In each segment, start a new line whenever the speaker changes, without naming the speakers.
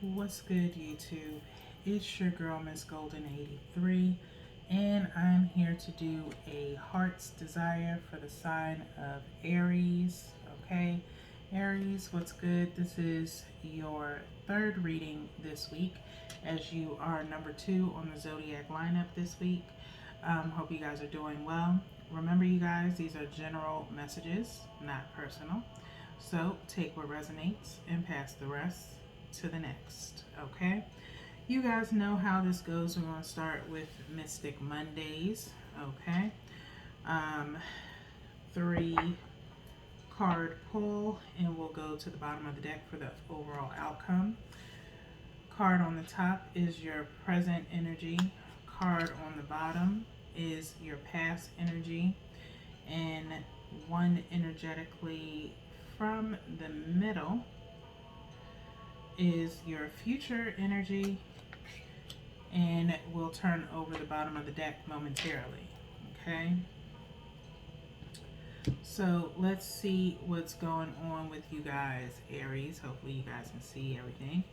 What's good, YouTube? It's your girl, Miss Golden 83, and I'm here to do a heart's desire for the sign of Aries. Okay, Aries, what's good? This is your third reading this week, as you are number 2 on the zodiac lineup this week. Hope you guys are doing well. Remember, you guys, these are general messages, not personal. So take what resonates and pass the rest to the next. Okay? You guys know how this goes. We're going to start with Mystic Mondays. Okay? Um, 3 card pull, and we'll go to the bottom of the deck for the overall outcome. Card on the top is your present energy. Card on the bottom is your past energy. And one energetically from the middle is your future energy, and we'll turn over the bottom of the deck momentarily. Okay, so let's see what's going on with you guys, Aries. Hopefully you guys can see everything.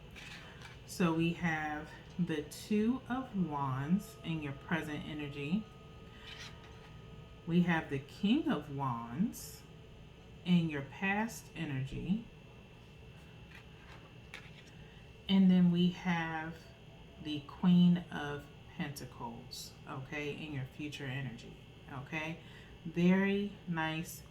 So we have the Two of Wands in your present energy. We have the King of Wands in your past energy. And then we have the Queen of Pentacles, okay, in your future energy, okay? Very nice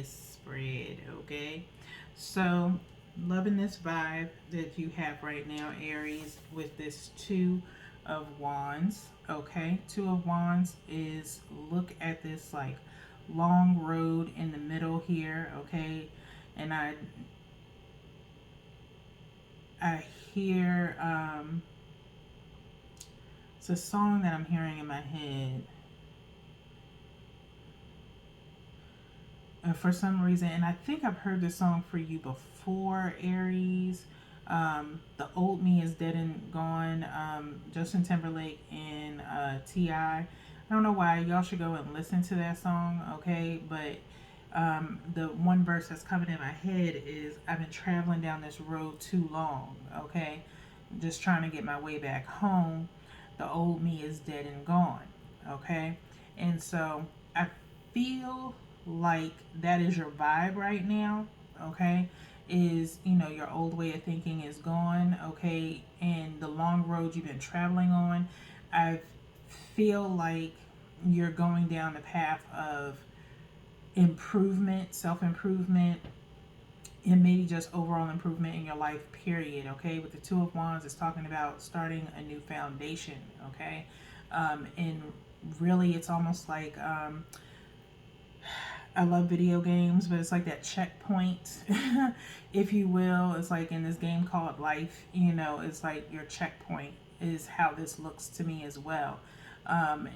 spread, okay? So, loving this vibe that you have right now, Aries, with this Two of Wands, okay? Two of Wands is, look at this, like, long road in the middle here, okay? And I hear, it's a song that I'm hearing in my head. For some reason, and I think I've heard this song for you before, Aries. The Old Me is Dead and Gone, Justin Timberlake and T.I. I don't know why. Y'all should go and listen to that song, okay? But the one verse that's coming in my head is, I've been traveling down this road too long, okay? Just trying to get my way back home. The old me is dead and gone, okay? And so I feel like that is your vibe right now, okay? Is, you know, your old way of thinking is gone, okay? And the long road you've been traveling on, I feel like you're going down the path of improvement, self-improvement, and maybe just overall improvement in your life, period, okay? With the Two of Wands, it's talking about starting a new foundation, okay? And really, it's almost like, I love video games, but it's like that checkpoint, if you will. It's like in this game called life, you know, it's like your checkpoint is how this looks to me as well.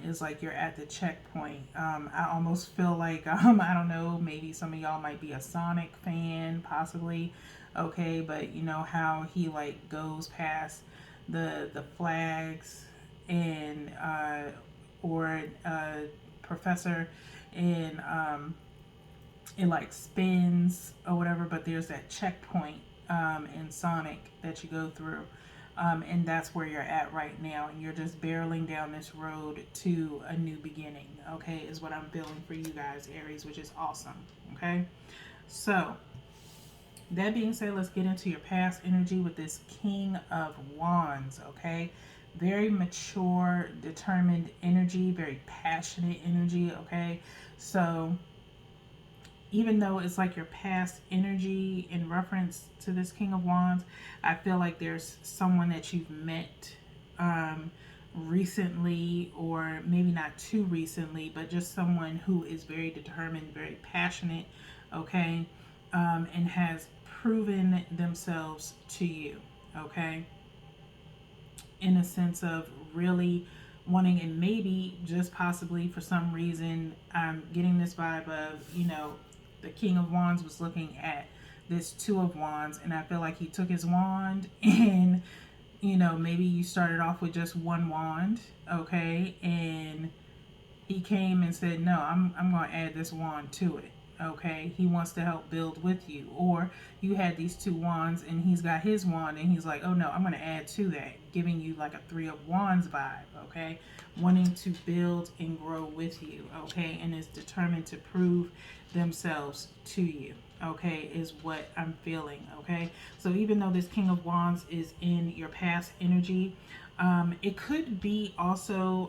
It's like you're at the checkpoint. I almost feel like, I don't know, maybe some of y'all might be a Sonic fan, possibly, okay, but you know how he like goes past the flags, and or professor, and it like spins or whatever, but there's that checkpoint in Sonic that you go through. And that's where you're at right now, and you're just barreling down this road to a new beginning, okay, is what I'm feeling for you guys, Aries, which is awesome, okay? So, that being said, let's get into your past energy with this King of Wands, okay? Very mature, determined energy, very passionate energy, okay? So, even though it's like your past energy in reference to this King of Wands, I feel like there's someone that you've met recently, or maybe not too recently, but just someone who is very determined, very passionate, okay, and has proven themselves to you, okay, in a sense of really wanting, and maybe just possibly for some reason, I'm getting this vibe of, you know, the King of Wands was looking at this Two of Wands, and I feel like he took his wand and, you know, maybe you started off with just one wand, okay, and he came and said, no, I'm going to add this wand to it, Okay, he wants to help build with you. Or you had these two wands and he's got his wand and he's like, oh no, I'm going to add to that, giving you like a Three of Wands vibe. Okay, wanting to build and grow with you. Okay, and is determined to prove themselves to you. Okay, is what I'm feeling. Okay, so even though this King of Wands is in your past energy, it could be also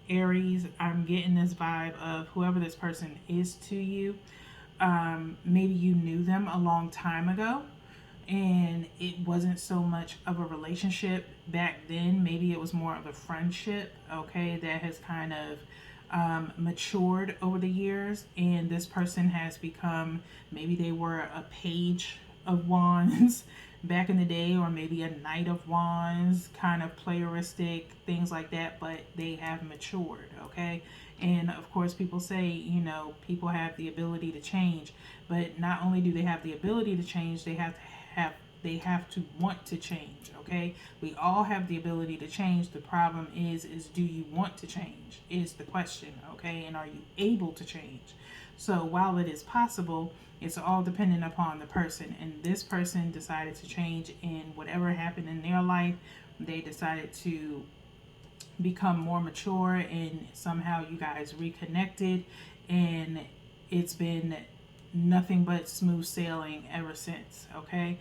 Aries. I'm getting this vibe of whoever this person is to you. Maybe you knew them a long time ago and it wasn't so much of a relationship back then. Maybe it was more of a friendship, okay, that has kind of matured over the years. And this person has become, maybe they were a page of wands back in the day, or maybe a Knight of Wands, kind of playeristic, things like that, but they have matured, okay? And of course, people say, you know, people have the ability to change, but not only do they have the ability to change, they have to want to change, okay? We all have the ability to change. The problem is do you want to change is the question, okay? And are you able to change? So while it is possible, it's all dependent upon the person. And this person decided to change, and whatever happened in their life, they decided to become more mature, and somehow you guys reconnected, and it's been nothing but smooth sailing ever since, okay?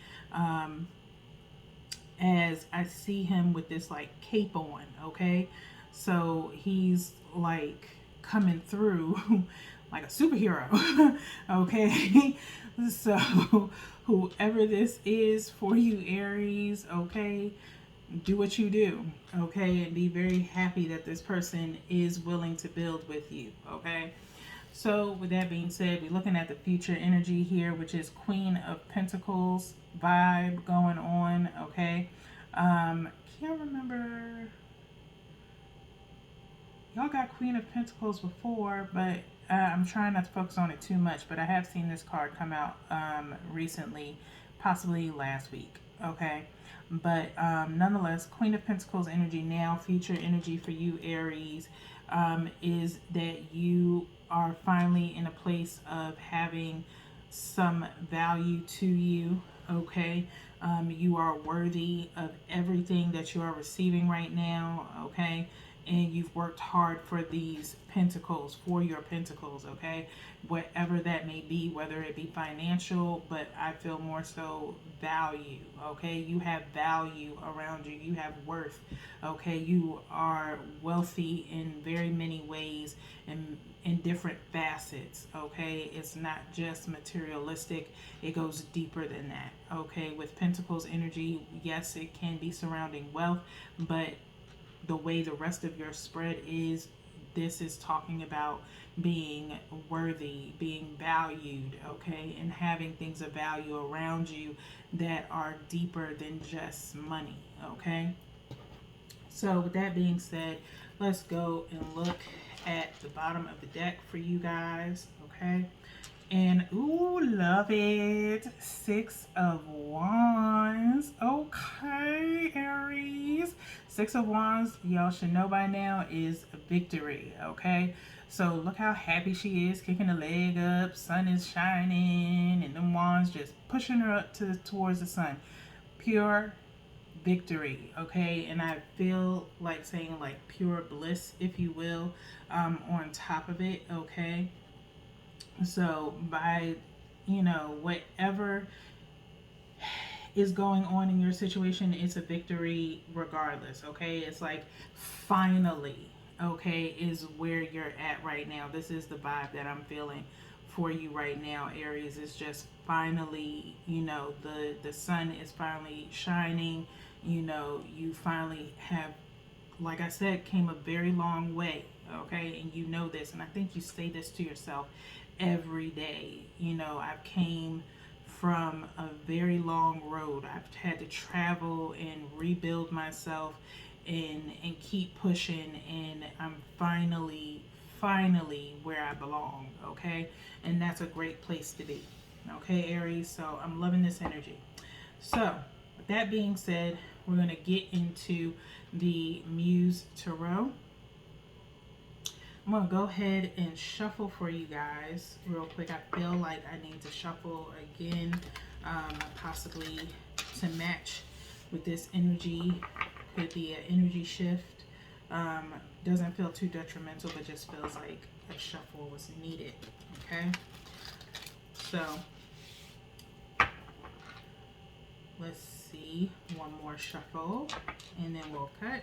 As I see him with this like cape on, okay? So he's like coming through like a superhero, okay? So whoever this is for you, Aries, okay, do what you do, okay? And be very happy that this person is willing to build with you, okay? So with that being said, we're looking at the future energy here, which is Queen of Pentacles vibe going on, okay? Can't remember. Y'all got Queen of Pentacles before, but I'm trying not to focus on it too much, but I have seen this card come out recently, possibly last week, okay? But nonetheless, Queen of Pentacles energy now, future energy for you, Aries, is that you are finally in a place of having some value to you, okay? You are worthy of everything that you are receiving right now, okay? And you've worked hard for these pentacles, for your pentacles, okay? Whatever that may be, whether it be financial, but I feel more so value, okay? You have value around you. You have worth, okay? You are wealthy in very many ways and in different facets, okay? It's not just materialistic. It goes deeper than that, okay? With Pentacles energy, yes, it can be surrounding wealth, but the way the rest of your spread is, this is talking about being worthy, being valued, okay, and having things of value around you that are deeper than just money, okay? So with that being said, let's go and look at the bottom of the deck for you guys, okay? And ooh, love it. Six of Wands. Okay, Aries. Six of Wands, y'all should know by now, is victory, okay? So look how happy she is, kicking the leg up, sun is shining, and them wands just pushing her up towards the sun. Pure victory, okay? And I feel like saying like pure bliss, if you will, on top of it, okay? So by, you know, whatever is going on in your situation, it's a victory regardless, okay? It's like finally, okay, is where you're at right now. This is the vibe that I'm feeling for you right now, Aries. Is just finally, you know, the sun is finally shining. You know, you finally have, like I said, came a very long way, okay? And you know this, and I think you say this to yourself every day. You know, I've came from a very long road. I've had to travel and rebuild myself and keep pushing, and I'm finally where I belong, okay? And that's a great place to be, okay, Aries? So I'm loving this energy. So with that being said, we're going to get into the Muse Tarot. I'm going to go ahead and shuffle for you guys real quick. I feel like I need to shuffle again, possibly to match with this energy. Could be an energy shift. Doesn't feel too detrimental, but just feels like a shuffle was needed. Okay, so let's see, one more shuffle, and then we'll cut.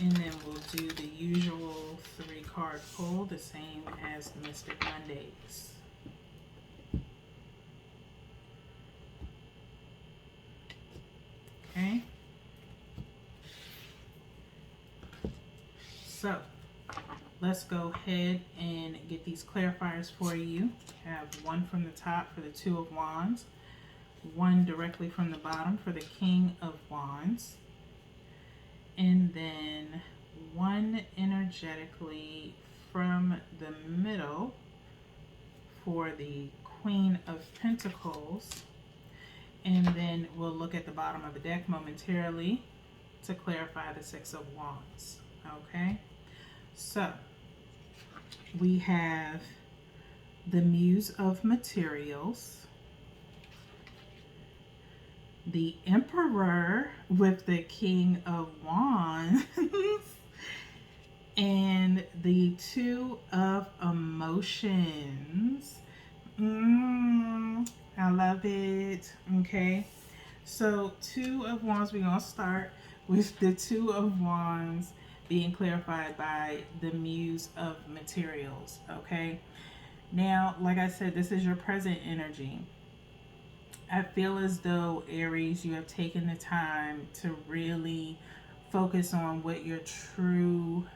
And then we'll do the usual 3-card pull, the same as the Mystic Mondays. Okay. So, let's go ahead and get these clarifiers for you. I have one from the top for the Two of Wands, one directly from the bottom for the King of Wands, and then one energetically from the middle for the Queen of Pentacles, and then we'll look at the bottom of the deck momentarily to clarify the Six of Wands. Okay, so we have the Muse of Materials, the Emperor with the King of Wands, and the Two of Emotions. I love it. Okay, so Two of Wands, we're going to start with the Two of Wands being clarified by the Muse of Materials. Okay, now, like I said, this is your present energy. I feel as though, Aries, you have taken the time to really focus on what your true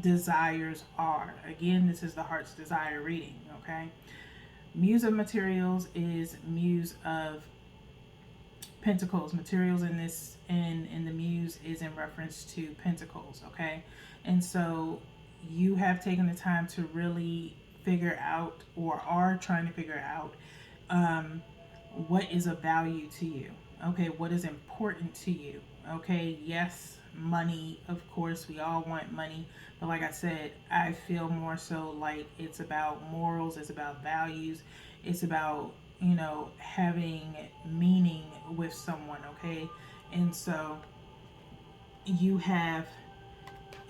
desires are. Again, this is the Heart's Desire reading, okay? Muse of Materials is Muse of Pentacles. Materials in this, in the Muse is in reference to Pentacles, okay? And so you have taken the time to really figure out, or are trying to figure out, what is of value to you. Okay, what is important to you. Okay, yes, money, of course, we all want money, but like I said, I feel more so like it's about morals, it's about values, it's about, you know, having meaning with someone. Okay, and so you have,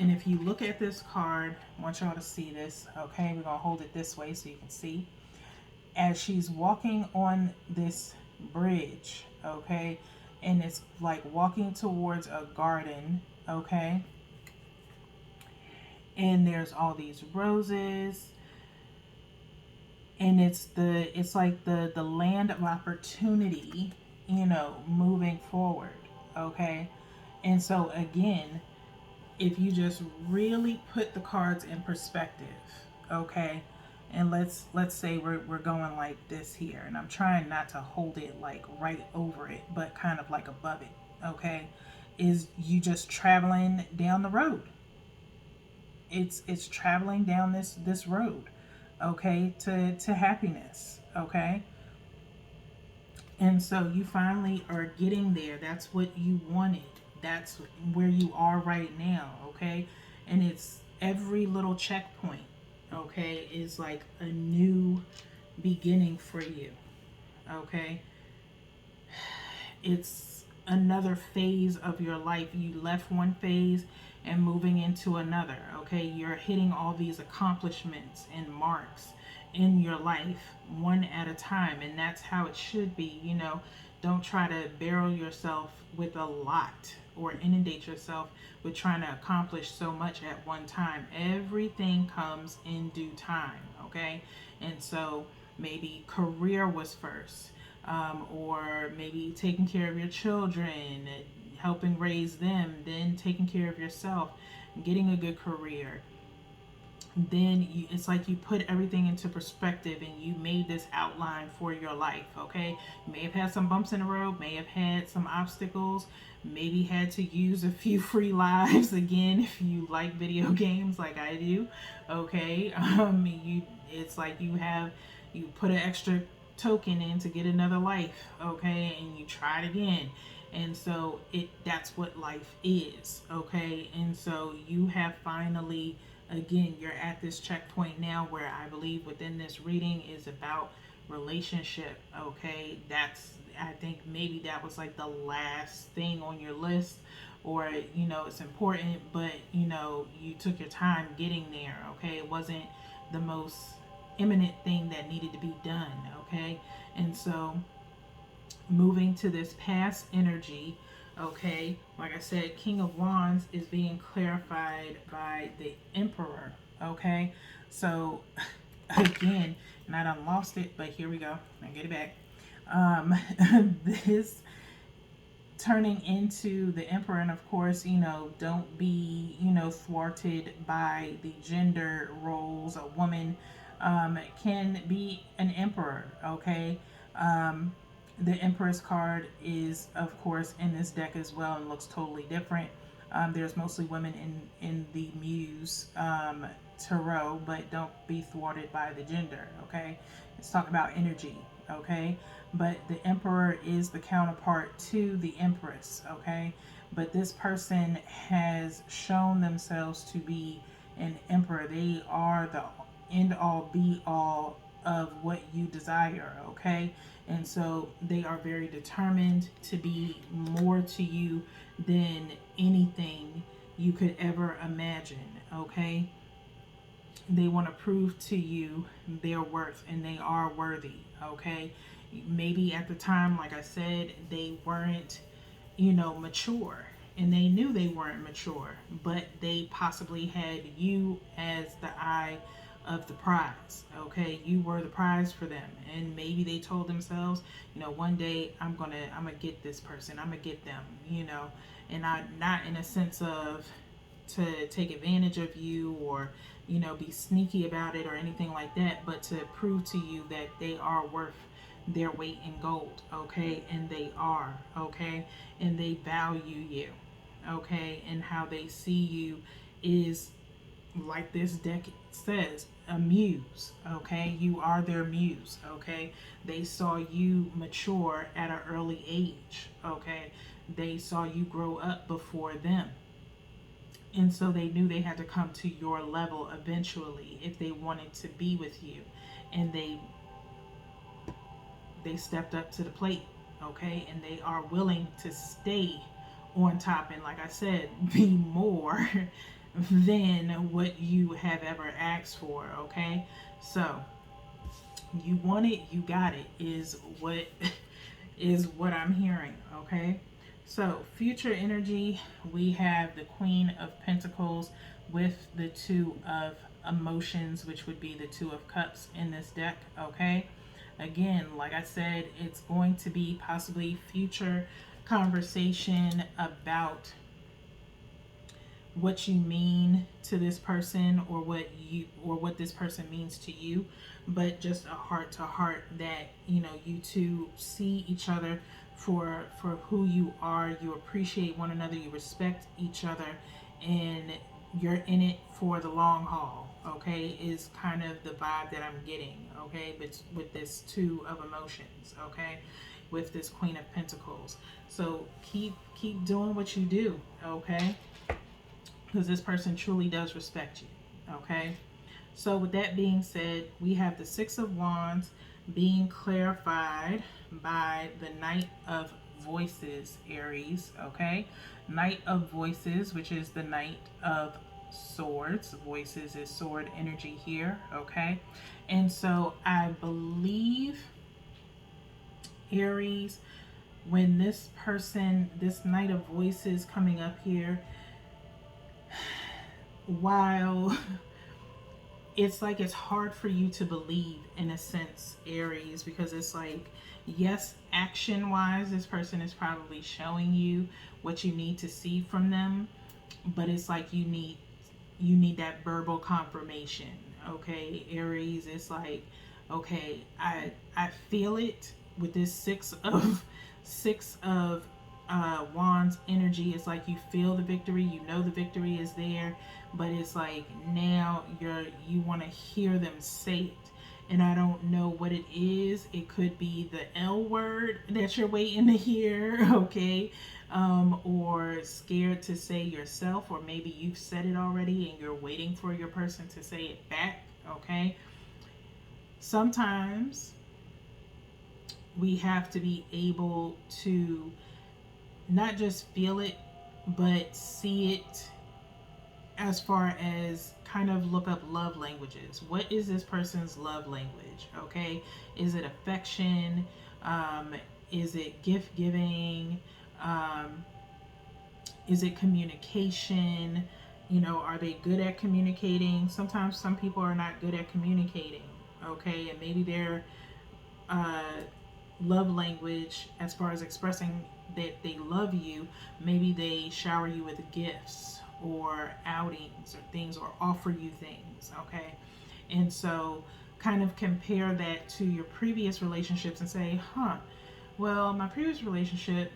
and if you look at this card, I want y'all to see this. Okay, we're gonna hold it this way so you can see. As she's walking on this bridge, okay, and it's like walking towards a garden, okay, and there's all these roses, and it's like the land of opportunity, you know, moving forward. Okay, and so again, if you just really put the cards in perspective, okay, and let's say we're going like this here, and I'm trying not to hold it like right over it, but kind of like above it. Okay, is you just traveling down the road. It's traveling down this road, okay, to happiness. Okay, and so you finally are getting there. That's what you wanted. That's where you are right now. Okay, and it's every little checkpoint, okay, is like a new beginning for you. Okay, it's another phase of your life. You left one phase and moving into another. Okay, you're hitting all these accomplishments and marks in your life one at a time, and that's how it should be. You know, don't try to barrel yourself with a lot or inundate yourself with trying to accomplish so much at one time. Everything comes in due time. Okay, and so maybe career was first, or maybe taking care of your children, helping raise them, then taking care of yourself, getting a good career. Then it's like you put everything into perspective and you made this outline for your life. Okay, you may have had some bumps in the road, may have had some obstacles, maybe had to use a few free lives again if you like video games like I do. Okay, it's like you put an extra token in to get another life. Okay, and you try it again, And so that's what life is, okay? And so you have finally, again, you're at this checkpoint now where I believe within this reading is about relationship, okay? That's, I think maybe that was like the last thing on your list, or it's important, but you took your time getting there, okay? It wasn't the most imminent thing that needed to be done, okay? And so moving to this past energy, okay, like I said, King of Wands is being clarified by the Emperor, okay? So again, and I done lost it, but here we go. I get it back. This turning into the Emperor, and of course, don't be, thwarted by the gender roles. A woman can be an emperor, okay? The Empress card is, of course, in this deck as well and looks totally different. There's mostly women in the Muse tarot, but don't be thwarted by the gender, okay? Let's talk about energy, okay? But the Emperor is the counterpart to the Empress, okay? But this person has shown themselves to be an emperor. They are the end all be all of what you desire, okay? And so they are very determined to be more to you than anything you could ever imagine, okay? They want to prove to you their worth, and they are worthy, okay? Maybe at the time, like I said, they weren't, mature, and they knew they weren't mature, but they possibly had you as the eye of the prize, okay? You were the prize for them, and maybe they told themselves, one day I'm gonna get this person, I'm gonna get them, and not in a sense of to take advantage of you, or be sneaky about it or anything like that, but to prove to you that they are worth their weight in gold, okay? And they are, okay? And they value you, okay? And how they see you is, like this deck says, a muse, okay? You are their muse, okay? They saw you mature at an early age, okay? They saw you grow up before them. And so they knew they had to come to your level eventually if they wanted to be with you. And they stepped up to the plate, okay? And they are willing to stay on top and, like I said, be more than what you have ever asked for, okay? So you want it, you got it, is what I'm hearing, okay? So future energy, we have the Queen of Pentacles with the Two of Emotions, which would be the Two of Cups in this deck, okay? Again, like I said, it's going to be possibly future conversation about what you mean to this person, or what this person means to you, but just a heart to heart that you two see each other for who you are. You appreciate one another, you respect each other, and you're in it for the long haul, okay? Is kind of the vibe that I'm getting, okay? But with this Two of Emotions, okay? With this Queen of Pentacles. So keep doing what you do, okay? Because this person truly does respect you, okay? So with that being said, we have the Six of Wands being clarified by the Knight of Voices, Aries, okay? Knight of Voices, which is the Knight of Swords. Voices is sword energy here, okay? And so I believe, Aries, when this person, this Knight of Voices coming up here, while it's like it's hard for you to believe in a sense, Aries, because it's like, yes, action wise this person is probably showing you what you need to see from them, but it's like you need that verbal confirmation, okay? Aries, it's like, okay, I feel it with this six of Wands energy. It's like you feel the victory, you know the victory is there, but it's like now you want to hear them say it, and I don't know what it is. It could be the L word that you're waiting to hear, okay? Or scared to say yourself, or maybe you've said it already and you're waiting for your person to say it back, okay? Sometimes we have to be able to not just feel it, but see it, as far as kind of look up love languages. What is this person's love language? Okay. Is it affection? Um, is it gift giving? Um, is it communication? You know, are they good at communicating? Sometimes some people are not good at communicating. Okay. And maybe their uh, love language, as far as expressing that they love you, maybe they shower you with gifts or outings or things, or offer you things, okay? And so kind of compare that to your previous relationships and say, well, my previous relationship,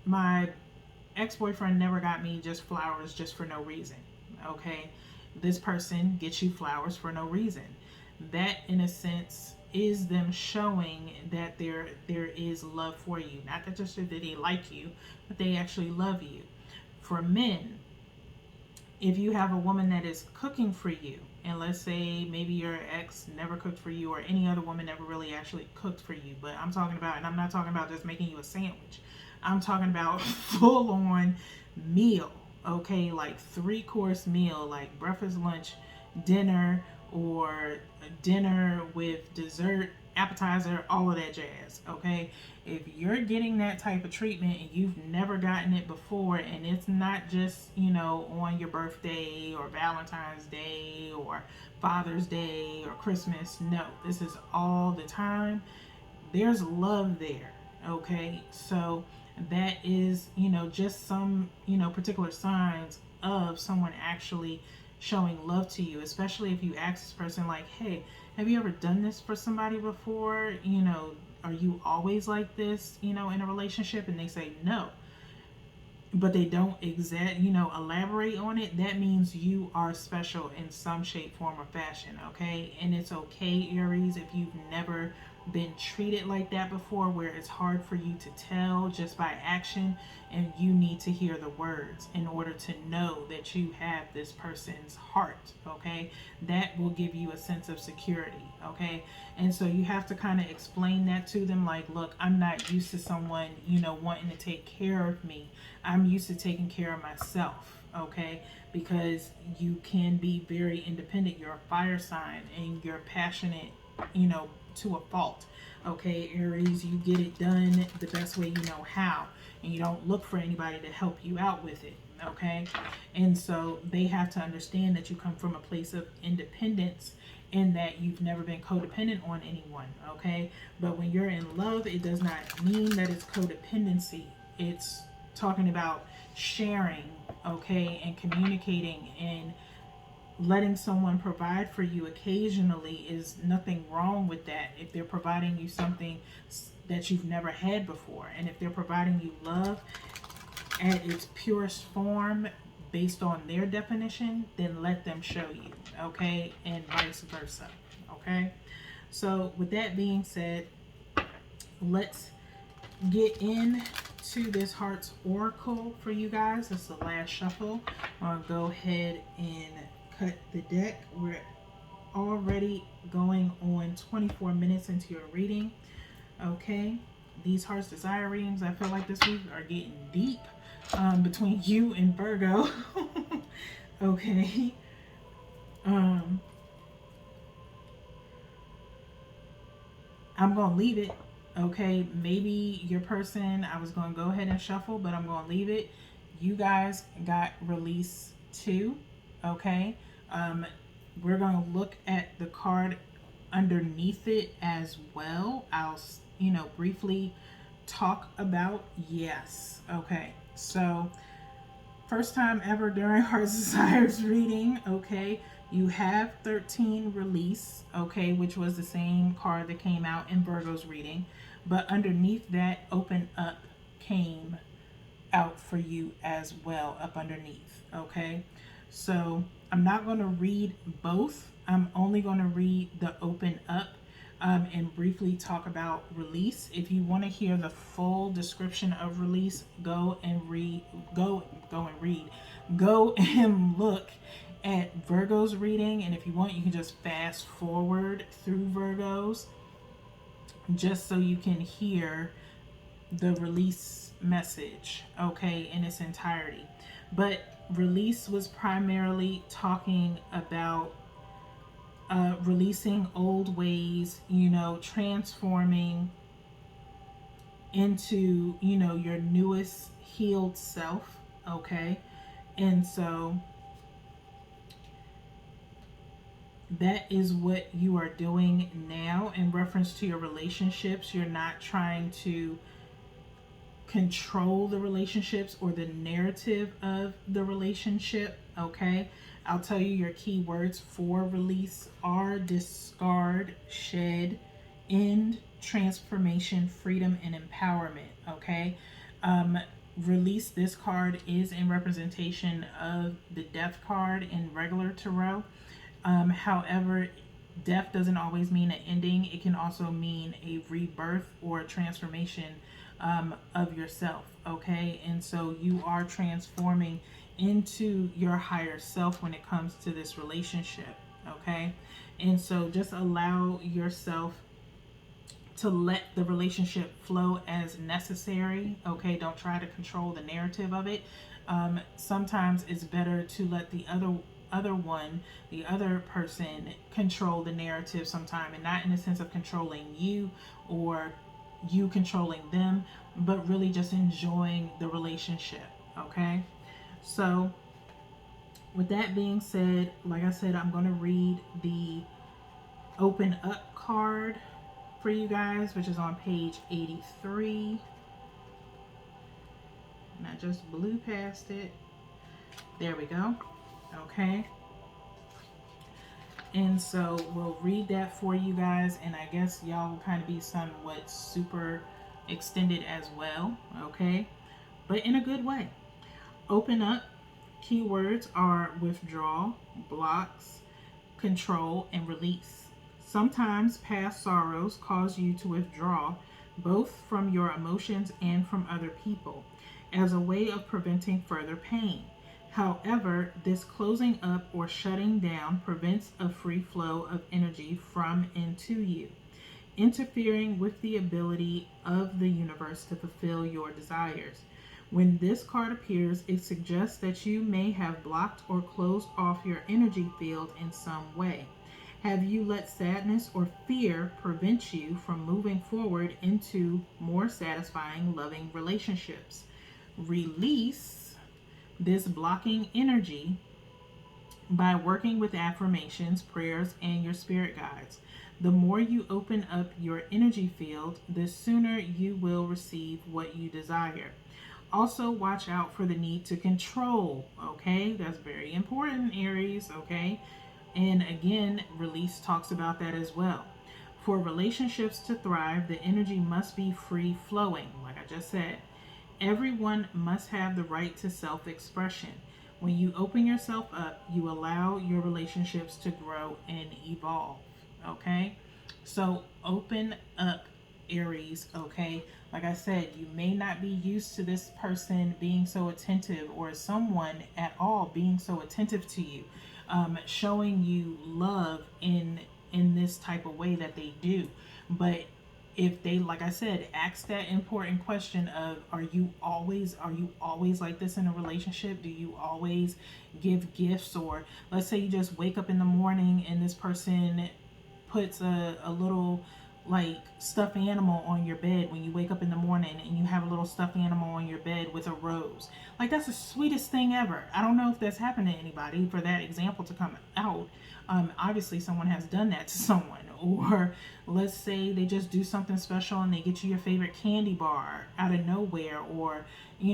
my ex-boyfriend never got me just flowers just for no reason, okay? This person gets you flowers for no reason. That, in a sense, is them showing that there is love for you. Not that just that they like you, but they actually love you. For men, if you have a woman that is cooking for you, and let's say maybe your ex never cooked for you, or any other woman never really actually cooked for you, but I'm talking about, and I'm not talking about just making you a sandwich, I'm talking about full on meal, okay? Like 3-course meal, like breakfast, lunch, dinner, or dinner with dessert, appetizer, all of that jazz, okay? If you're getting that type of treatment and you've never gotten it before, and it's not just, you know, on your birthday or Valentine's Day or Father's Day or Christmas, no, this is all the time, there's love there, okay? So that is, you know, just some, you know, particular signs of someone actually showing love to you, especially if you ask this person, like, hey, have you ever done this for somebody before? You know, are you always like this, you know, in a relationship? And they say no, but they don't elaborate on it. That means you are special in some shape, form, or fashion, okay? And it's okay, Aries, if you've never been treated like that before, where it's hard for you to tell just by action, and you need to hear the words in order to know that you have this person's heart, okay? That will give you a sense of security, okay? And so you have to kind of explain that to them, like, look, I'm not used to someone, you know, wanting to take care of me. I'm used to taking care of myself, okay? Because you can be very independent. You're a fire sign and you're passionate, you know, to a fault, okay? Aries, you get it done the best way you know how, and you don't look for anybody to help you out with it, okay? And so they have to understand that you come from a place of independence, and that you've never been codependent on anyone, okay? But when you're in love, it does not mean that it's codependency. It's talking about sharing, okay, and communicating, and letting someone provide for you occasionally is nothing wrong with that. If they're providing you something that you've never had before, and if they're providing you love at its purest form based on their definition, then let them show you, okay? And vice versa, okay? So with that being said, let's get into this Heart's Oracle for you guys. This is the last shuffle. I'll go ahead and cut the deck. We're already going on 24 minutes into your reading, okay? These Heart's Desire readings, I feel like this week, are getting deep, between you and Virgo. Okay. I'm gonna leave it, okay? Maybe your person, I was gonna go ahead and shuffle, but I'm gonna leave it. You guys got release 2, okay? We're gonna look at the card underneath it as well. I'll, you know, briefly talk about, yes, okay? So first time ever during Heart's Desires reading, okay? You have 13 release, okay, which was the same card that came out in Virgo's reading. But underneath that, open up came out for you as well, up underneath, okay? So I'm not going to read both. I'm only going to read the open up, and briefly talk about release. If you want to hear the full description of release, go and read. Go and read. Go and look at Virgo's reading, and if you want, you can just fast forward through Virgo's, just so you can hear the release message, okay, in its entirety. But release was primarily talking about releasing old ways, transforming into, your newest healed self, okay? And so that is what you are doing now in reference to your relationships. You're not trying to control the relationships or the narrative of the relationship, okay? I'll tell you your key words for release are discard, shed, end, transformation, freedom, and empowerment, okay? Release, this card is in representation of the death card in regular tarot. However, death doesn't always mean an ending. It can also mean a rebirth or a transformation of yourself, okay? And so you are transforming into your higher self when it comes to this relationship, okay? And so just allow yourself to let the relationship flow as necessary, okay? Don't try to control the narrative of it. Sometimes it's better to let the other person control the narrative sometime, and not in the sense of controlling you or you controlling them, but really just enjoying the relationship, okay? So with that being said, like I said, I'm going to read the open up card for you guys, which is on page 83. And I just blew past it. There we go. Okay. And so we'll read that for you guys, and I guess y'all will kind of be somewhat super extended as well, okay? But in a good way. Open up. Keywords are withdrawal, blocks, control, and release. Sometimes past sorrows cause you to withdraw, both from your emotions and from other people, as a way of preventing further pain. However, this closing up or shutting down prevents a free flow of energy from and to you, interfering with the ability of the universe to fulfill your desires. When this card appears, it suggests that you may have blocked or closed off your energy field in some way. Have you let sadness or fear prevent you from moving forward into more satisfying, loving relationships? Release this blocking energy by working with affirmations, prayers, and your spirit guides. The more you open up your energy field, the sooner you will receive what you desire. Also, watch out for the need to control, okay? That's very important, Aries, okay? And again, release talks about that as well. For relationships to thrive, the energy must be free flowing, like I just said. Everyone must have the right to self-expression. When you open yourself up, you allow your relationships to grow and evolve, okay? So open up, Aries, okay? Like I said, you may not be used to this person being so attentive, or someone at all being so attentive to you, showing you love in this type of way that they do. But if they, like I said, ask that important question of, are you always like this in a relationship? Do you always give gifts? Or let's say you just wake up in the morning and this person puts a little like stuffed animal on your bed when you wake up in the morning, and you have a little stuffed animal on your bed with a rose. Like, that's the sweetest thing ever. I don't know if that's happened to anybody for that example to come out. Obviously someone has done that to someone. Or let's say they just do something special and they get you your favorite candy bar out of nowhere, or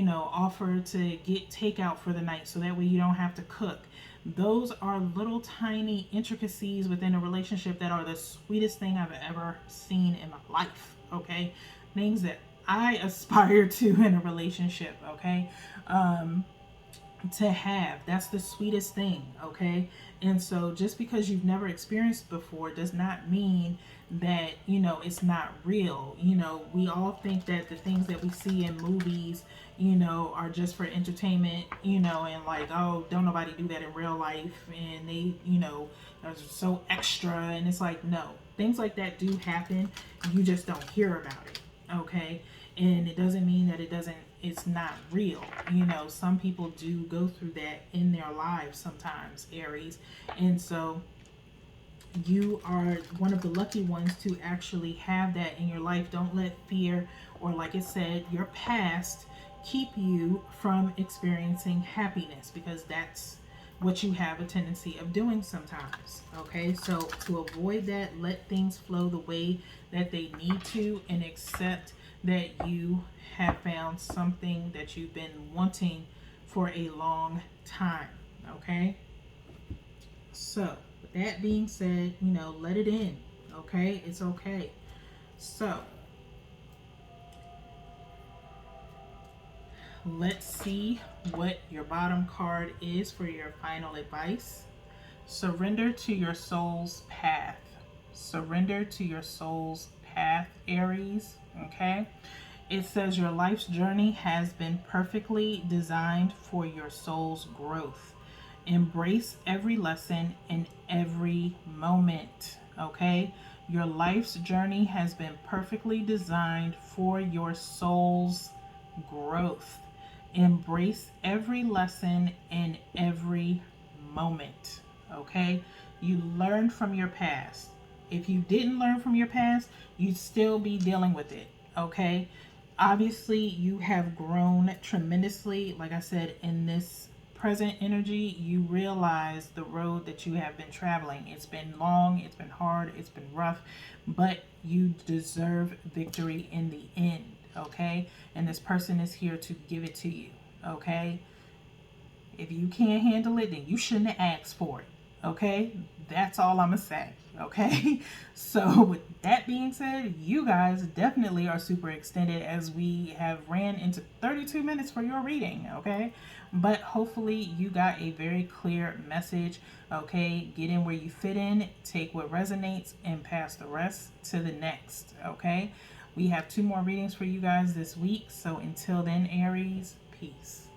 offer to get takeout for the night so that way you don't have to cook. Those are little tiny intricacies within a relationship that are the sweetest thing I've ever seen in my life, okay? Things that I aspire to in a relationship, okay? to have. That's the sweetest thing, okay? And so just because you've never experienced before does not mean that, it's not real. We all think that the things that we see in movies, are just for entertainment, and like, oh, don't nobody do that in real life, and they, are so extra, and it's like, no. Things like that do happen. You just don't hear about it, okay? And it doesn't mean that it's not real. Some people do go through that in their lives sometimes, Aries. And so you are one of the lucky ones to actually have that in your life. Don't let fear, or like it said, your past keep you from experiencing happiness, because that's what you have a tendency of doing sometimes. Okay, so to avoid that, let things flow the way that they need to, and accept that you have found something that you've been wanting for a long time. Okay, so with that being said, let it in. Okay, it's okay. So let's see what your bottom card is for your final advice. Surrender to your soul's path. Surrender to your soul's path, Aries. Okay. It says your life's journey has been perfectly designed for your soul's growth. Embrace every lesson in every moment. Okay. Your life's journey has been perfectly designed for your soul's growth. Embrace every lesson in every moment. Okay? You learned from your past. If you didn't learn from your past, you'd still be dealing with it. Okay? Obviously, you have grown tremendously. Like I said, in this present energy, you realize the road that you have been traveling. It's been long, it's been hard, it's been rough, but you deserve victory in the end. Okay? And this person is here to give it to you. Okay? If you can't handle it, then you shouldn't have asked for it. Okay? That's all I'm going to say. Okay? So, with that being said, you guys definitely are super extended, as we have ran into 32 minutes for your reading. Okay? But hopefully, you got a very clear message. Okay? Get in where you fit in, take what resonates, and pass the rest to the next. Okay? We have 2 more readings for you guys this week. So, until then, Aries, peace.